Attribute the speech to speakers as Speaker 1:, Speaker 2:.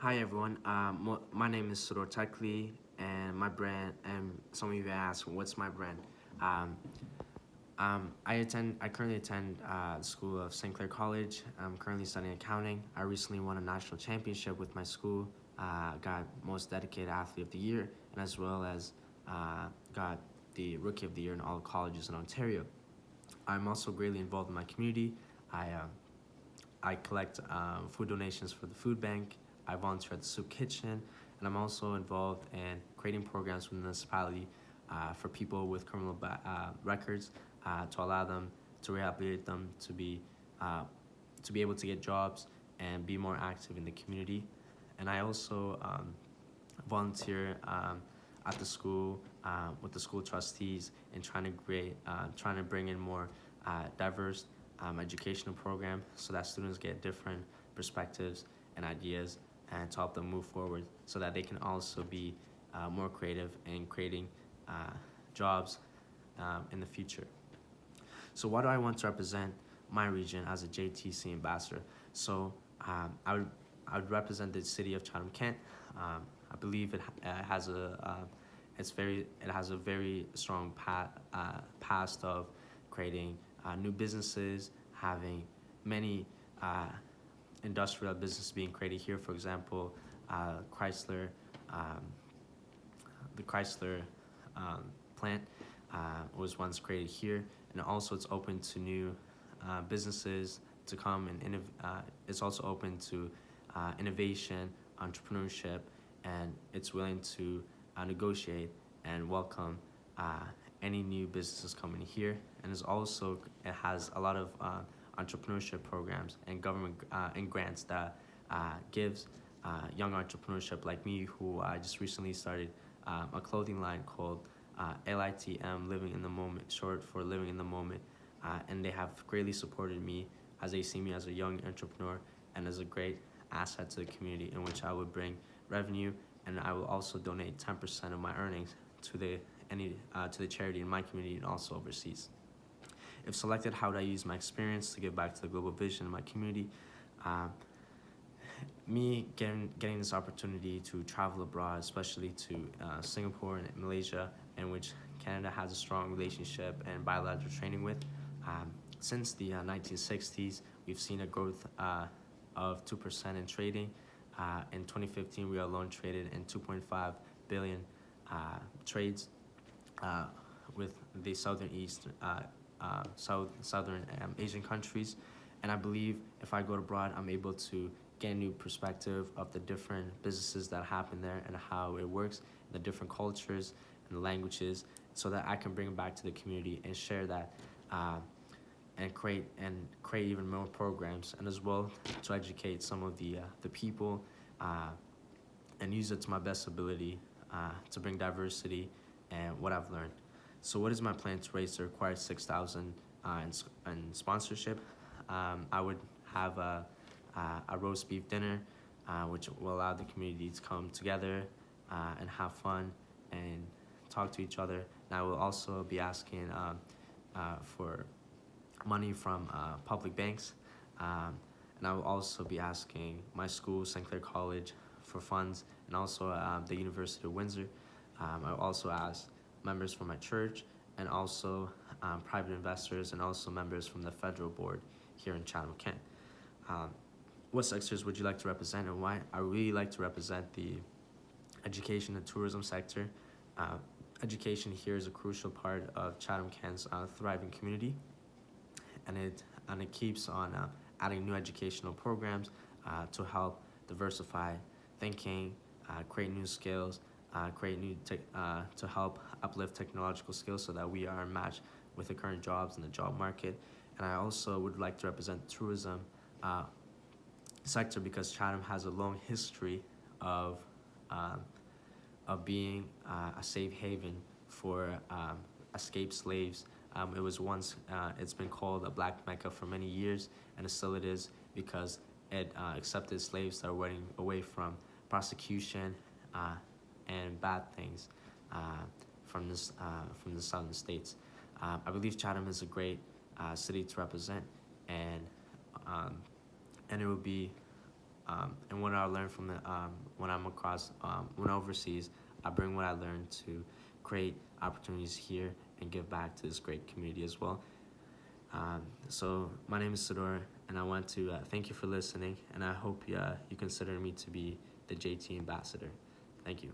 Speaker 1: Hi everyone. My name is Thador JTC, and my brand. And some of you ask, "What's my brand?" Um, I currently attend the School of St. Clair College. I'm currently studying accounting. I recently won a national championship with my school. Got most dedicated athlete of the year, and as well as got the rookie of the year in all colleges in Ontario. I'm also greatly involved in my community. I uh, I collect food donations for the food bank. I volunteer at the soup kitchen, and I'm also involved in creating programs with the municipality for people with criminal records to allow them to rehabilitate them uh, to be able to get jobs and be more active in the community. And I also volunteer at the school with the school trustees and trying to bring in more diverse educational program so that students get different perspectives and ideas and to help them move forward so that they can also be more creative in creating jobs in the future. So why do I want to represent my region as a JTC ambassador? So I would represent the city of Chatham-Kent. I believe it has a very strong past of creating new businesses, having many industrial businesses being created here. For example, Chrysler, um, the Chrysler plant was once created here, and also it's open to new businesses to come and it's also open to innovation, entrepreneurship, and it's willing to negotiate and welcome any new businesses coming here. And it has a lot of entrepreneurship programs and government and grants that gives young entrepreneurship like me, who I just recently started a clothing line called LITM, Living in the Moment, short for Living in the Moment. And they have greatly supported me as they see me as a young entrepreneur and as a great asset to the community in which I would bring revenue, and I will also donate 10% of my earnings to the charity in my community and also overseas. If selected, how would I use my experience to give back to the global vision of my community? Uh, Me getting this opportunity to travel abroad, especially to Singapore and Malaysia, in which Canada has a strong relationship and bilateral training with. Um, since the 1960s, we've seen a growth of 2% in trading. In 2015, we alone traded in 2.5 billion trades uh, with the southern Asian countries. And I believe if I go abroad, I'm able to get a new perspective of the different businesses that happen there and how it works, the different cultures and the languages, so that I can bring it back to the community and share that uh, and create even more programs, and as well to educate some of the people uh, and use it to my best ability to bring diversity and what I've learned. So what is my plan to raise the required 6,000 in sponsorship? I would have a roast beef dinner, which will allow the community to come together and have fun and talk to each other. And I will also be asking for money from public banks. And I will also be asking my school, St. Clair College, for funds, and also the University of Windsor. I will also ask members from my church, and also private investors, and also members from the federal board here in Chatham-Kent. Um, what sectors would you like to represent, and why? I really like to represent the education and tourism sector. Uh, Education here is a crucial part of Chatham-Kent's thriving community, and it keeps on adding new educational programs to help diversify thinking, create new skills, to help uplift technological skills so that we are matched with the current jobs in the job market. And I also would like to represent the tourism sector because Chatham has a long history of um, being a safe haven for escaped slaves. It's been called a black Mecca for many years, and still it is, because it accepted slaves that were running away from prosecution and bad things from the southern states. I believe Chatham is a great city to represent, and um, and it would be And what I learned from when I'm when overseas, I bring what I learned to create opportunities here and give back to this great community as well. So my name is Thador, and I want to thank you for listening, and I hope you consider me to be the JT Ambassador. Thank you.